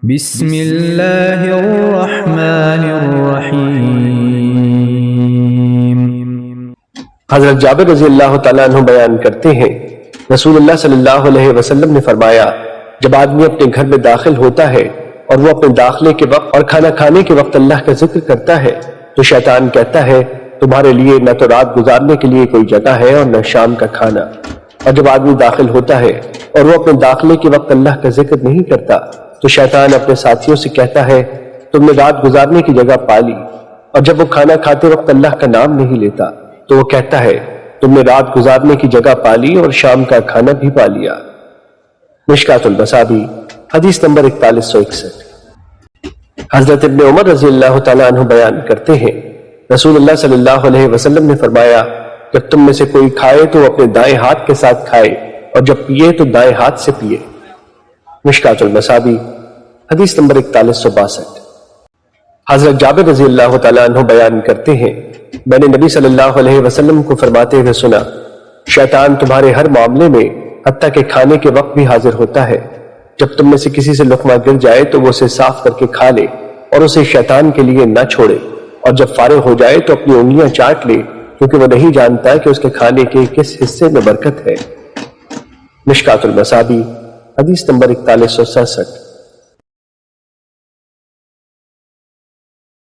بسم اللہ الرحمن الرحیم۔ حضرت جابر رضی اللہ تعالیٰ عنہ بیان کرتے ہیں، رسول اللہ صلی اللہ علیہ وسلم نے فرمایا، جب آدمی اپنے گھر میں داخل ہوتا ہے اور وہ اپنے داخلے کے وقت اور کھانا کھانے کے وقت اللہ کا ذکر کرتا ہے تو شیطان کہتا ہے تمہارے لیے نہ تو رات گزارنے کے لیے کوئی جگہ ہے اور نہ شام کا کھانا۔ اور جب آدمی داخل ہوتا ہے اور وہ اپنے داخلے کے وقت اللہ کا ذکر نہیں کرتا تو شیطان اپنے ساتھیوں سے کہتا ہے تم نے رات گزارنے کی جگہ پا لی۔ اور جب وہ کھانا کھاتے وقت اللہ کا نام نہیں لیتا تو وہ کہتا ہے تم نے رات گزارنے کی جگہ پا لی اور شام کا کھانا بھی پا لیا۔ مشکات المصابیح حدیث نمبر 4161۔ حضرت ابن عمر رضی اللہ تعالیٰ عنہ بیان کرتے ہیں، رسول اللہ صلی اللہ علیہ وسلم نے فرمایا، جب تم میں سے کوئی کھائے تو اپنے دائیں ہاتھ کے ساتھ کھائے اور جب پیے تو دائیں ہاتھ سے پیے۔ مشکات المصابیح حدیث نمبر 4162۔ حضرت جابر رضی اللہ تعالیٰ عنہ بیان کرتے ہیں، میں نے نبی صلی اللہ علیہ وسلم کو فرماتے ہوئے سنا، شیطان تمہارے ہر معاملے میں حتیٰ کہ کھانے کے وقت بھی حاضر ہوتا ہے۔ جب تم میں سے کسی سے لقمہ گر جائے تو وہ اسے صاف کر کے کھا لے اور اسے شیطان کے لیے نہ چھوڑے، اور جب فارغ ہو جائے تو اپنی انگلیاں چاٹ لے، کیونکہ وہ نہیں جانتا کہ اس کے کھانے کے کس حصے میں برکت ہے۔ مشکات المصابیح حدیث نمبر 4167۔